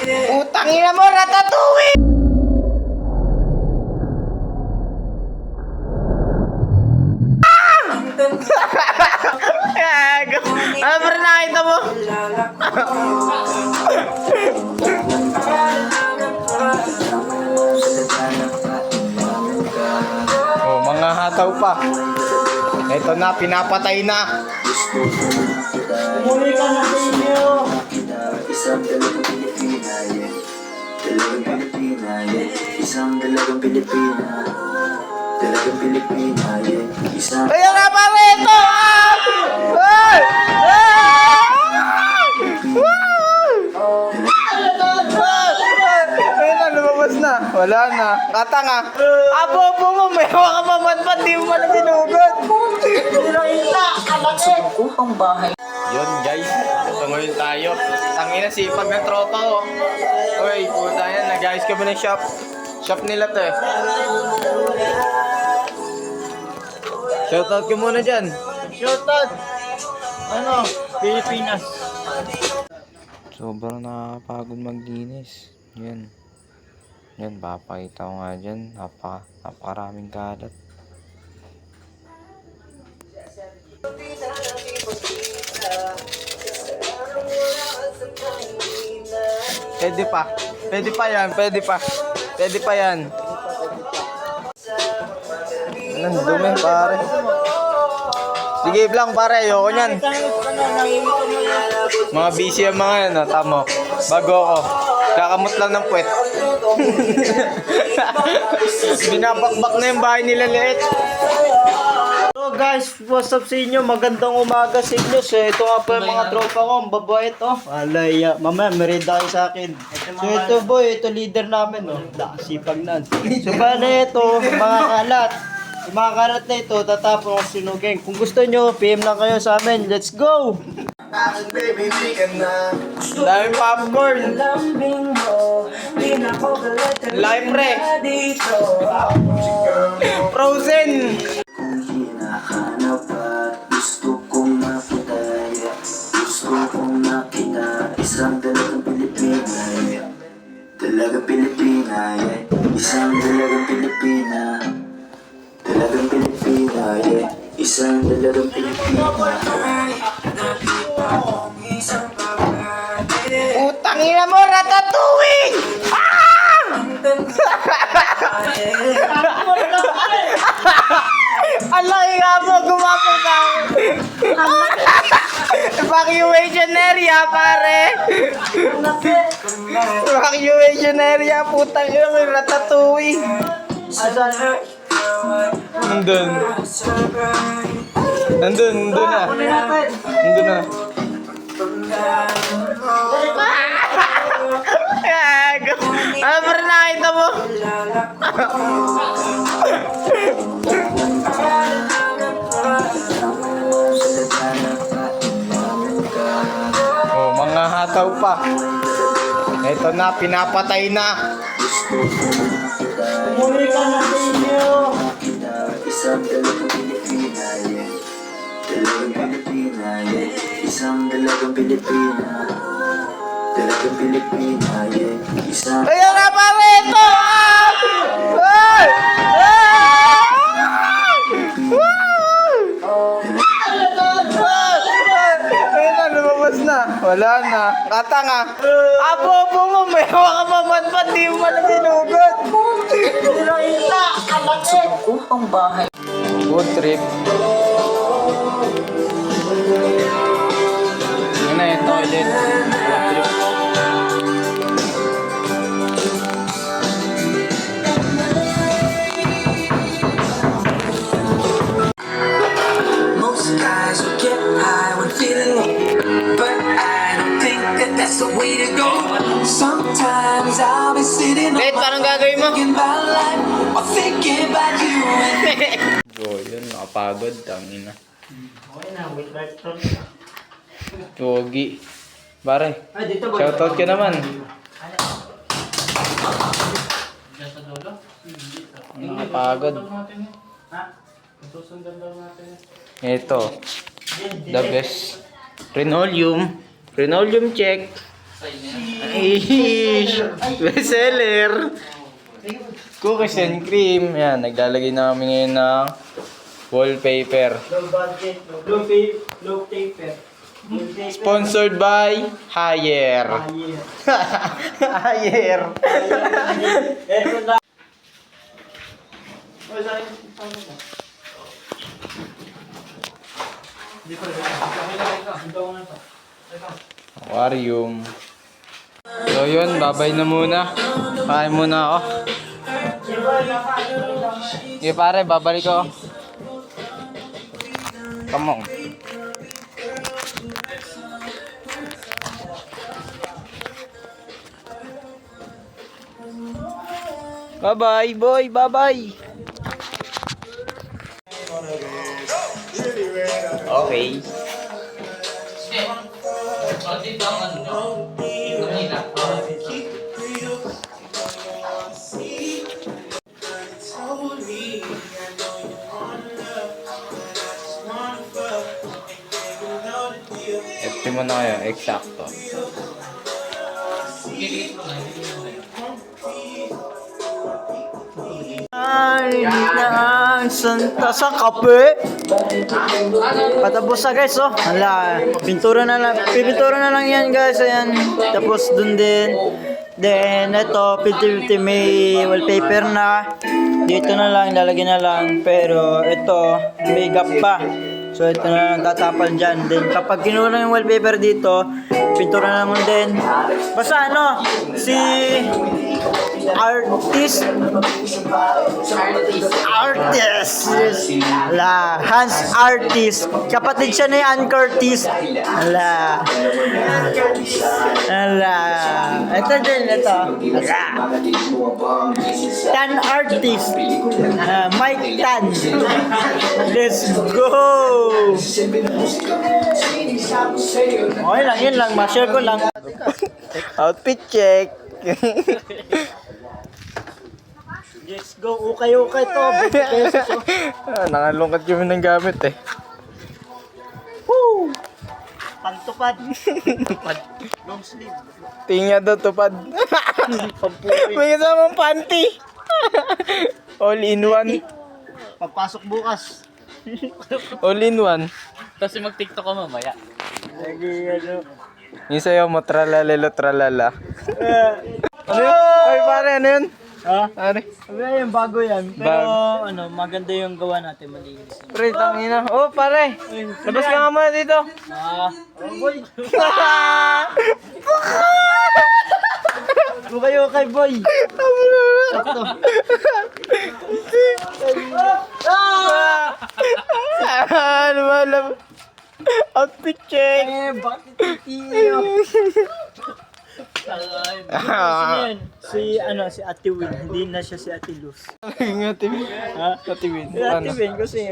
Putang ina mo, Ratatouille! Ano pa rin nakita mo? Oh, mga hataw pa. Ito na, pinapatay na. Umuwi ka na sa inyo. Isang dalagang Pilipina, yeah. Dalagang Pilipina, yeah. Isang dalagang Pilipina. Dalagang Pilipina, yeah. Isang... Ayun nga pare, ito! Ay! Ayun na, lumabas na. Wala na. Katanga. Abo mo, may hawa ka mamanpat. Di mo man na sinugod. Ko ang bahay. Yun guys, ito ngayon tayo. Tangina sipag ng tropa ko. Uy, puta yan. Nag-ayos ka ba ng shop? Shop nila to eh. Shoutout ko muna dyan. Shoutout. Ano? Pilipinas. Sobrang nakakapagod maglinis. Yan. Yan, papakita ko nga dyan. Napakaraming kalat. Pwede pa. Pwede pa yan. Pwede pa. Pwede pa yan. Anong dumi, pare. Sige lang, pare. Ayoko nyan. Mga busy ang mga yan, no? Tamo. Bago ako. Kakamot lang ng puwet. Binabakbak na yung bahay nila liit. So guys, what's up sa inyo? Magandang umaga sa inyo. So ito nga po yung mga tropa ko. Ang babait oh. Alay, mamaya merenda kayo sa akin. So ito boy, ito leader namin oh. Sipag na. So bale ito, mga kalat. Yung mga kalat na ito, tatapon ko sinugin. Kung gusto nyo, PM lang kayo sa amin. Let's go! Daming popcorn. Lime pre. Frozen. Kung hinahanap at gusto kong mapataya, gusto kong makita isang dalagang Pilipina, yeah. Dalagang Pilipina, yeah. Isang dalagang Pilipina. Dalagang Pilipina, yeah. Isang dalagang Pilipina. Putang ina mo, Ratatouille! Ang laki nga mo, gumapon ka. Evacuation area, pare. Evacuation area, putang ina mo, Ratatouille. Nandun. Nandun na. Nandun na. Ano pa rin nakita mo? Oh, mga hataw pa. Ito na, pinapatay na. Umuwi ka na sa inyo. Isang dalagang Pilipina, yeah. Dalagang Pilipina, yeah. Isang dalagang Pilipina. Dalagang Pilipina, yeah. Isang... Ayun nga pare, ito! Ay! Ayun na, lumabas na. Wala na. Katanga. Abo mo, may hawa ka mamanpat. Di mo man na sinugod. Ko ang bahay. Good trip. Yun na yung toilet. Good trip. Most guys will get high when feeling low, but I don't think that that's the way to go. Sometimes I'll be sitting Wait, parang gagawin mo. thinking about life or thinking about you and So, yun, nakapagod. Tangina. Okay na, wait right from. Yogi. Pare, Ay, dito boy. shoutout ka naman. Nakapagod. Ito. The best. Linoleum. Linoleum check. Ish! Bestseller! Cookies and cream. Yan, naglalagay namin ngayon ng wallpaper. Low budget, low taper. Sponsored by Haier. Haier. Eto na. Aquarium. So yun, babay na muna. Kain muna ako. Sige pare, babalik ako. Come on. Bye-bye, boy. Bye-bye. Okay. Ito mo na kayo, eksakto. Ay, na ang santa sa kape. Patapos na guys, oh. Hala, pintura na lang. Pipintura na lang yan guys, ayan. Tapos dun din. Then, ito, 50-50 may wallpaper na. Dito na lang, ilalagay na lang. Pero, ito, may gap pa. So, ito na lang tatapal dyan. Then, kapag kinuha yung wallpaper dito, pintura naman din. Basta ano, si artist. La, Hans Artist. Kapatid siya ni Ann Curtis. Ala. Ito din, ito. Ala. Tan Artist. Mike Tan. Let's go. Okay lang, yun lang. Ma-share ko lang. Outfit check. Let's go. Ukay-ukay to. 20 pesos. Nakalungkat kami ng gamit eh. Woo! Pantupad. Long sleeve. Tingnan daw tupad. May kasamang panty. All in one. Papasok bukas. All in one. Kasi mag-TikTok ka mamaya. Lagi ano. Yung sa'yo mo, tralalelo tralala. Ano yun? Ay pare, ano yun? Ha? Pare. Sabi na yung bago yan. Pero ano, maganda yung gawa natin. Malinis. Pre, tangina. Oh, pare. Labas ka nga muna dito. Oh boy. Ukay-ukay boy. Sakto. Ano ba alam? Outfit check. Bakit titiyo? Si Ate Win, hindi na siya si Ate Luz. Nga, Timmy. Ha? Tatimid. Si Ate Win kasi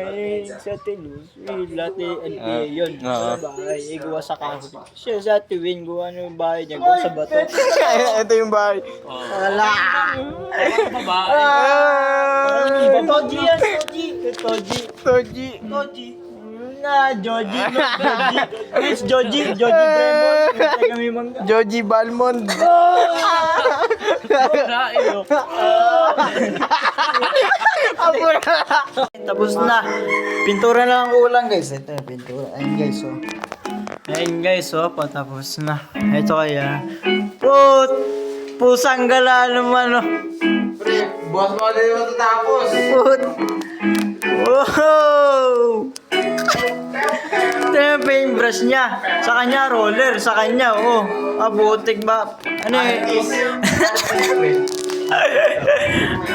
si Ate Luz, lahat NPA yun. Oo. Sa bahay, gawa sa kahoy. Siya si Ate Win, gawa ng bahay niya, gawa sa bato. Ito yung bahay. Wala! Babae. Toji yan, Toji. Toji. Toji. Joji. Miss Joji Bremon. Kami mangga. Joji Balmond. Tapos na. Pintura na lang kulang guys. Ito yung pintura. Ayun guys oh. Ayun guys oh. Patapos na. Ito kaya. Pusang gala naman oh. Pre, bukas mo ulit yung matatapos. Wow! Ito yung paintbrush niya. Sa kanya, roller. Sa kanya, oh. Butik ba? Ano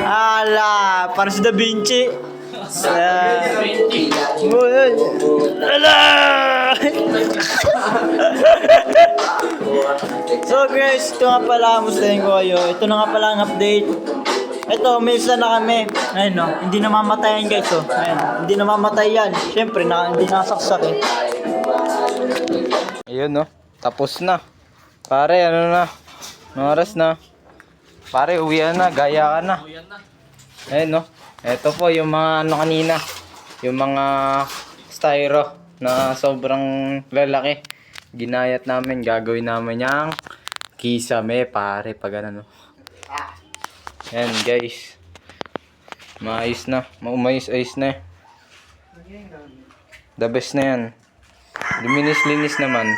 Ala, para si Da Vinci. Ala! So guys, ito nga pala, mustahin ko kayo. Ito na nga pala ang update. Ito, may isa na kami. Ayun no, hindi namamatayan guys oh. Ayun, hindi namamatay yan. Siyempre, hindi nasaksak eh. Ayun no, tapos na. Pare, ano na? Anong oras na? Pare, uwian na, gaya ka na. Ayun no, eto po yung mga ano kanina. Yung mga styro na sobrang lalaki. Ginayat namin, gagawin namin yung Kisame, pare, pag ano. Yan, guys. Maayos na. Maumayos-ayos na. The best na yan. Luminis-linis naman.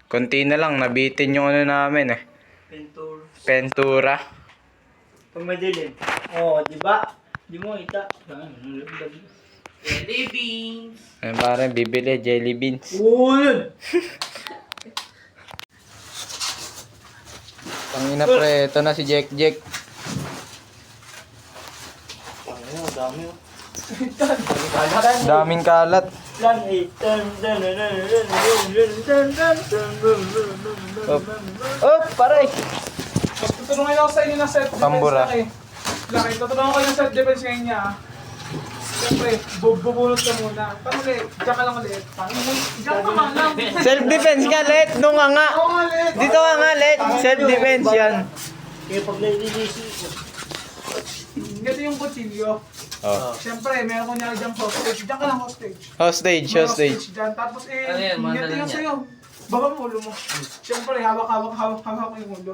Konti na lang, nabitin yung ano namin eh. Pintur. Pentura. Pag madilim. Oo, di ba? Di mo ita. Jelly beans. Ayun pare, bibili, jelly beans. Oo, yun. Pangina pre, ito na si Jack Jack. Ano, dami oh. Daming kalat. Lan, eh. Oh, pare. Tutulungan ako sa inyo ng self-defense Pambura. laki. Laki, tutulungan ko yung self-defense ngayon niya. Siyempre, bubunot ka muna. Paano ulit? Diyan ka lang ulit. Diyan ka man lang. Self-defense ka, let. Doon ka nga. Oo nga, Let. Dito ka nga, let. Self-defense yan. Kaya pag naililisi ko. Ganito yung kutsilyo. Oh. Siyempre, meron ko niya dyan hostage. Diyan ka lang hostage. Hostage, May hostage. dyan. Tapos Ano yan, mga ganito dala yung niya? sa'yo. Baba mo ulo mo. Siyempre, hawak yung ulo.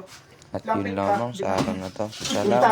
At yun lamang sa araw na to. Salamat.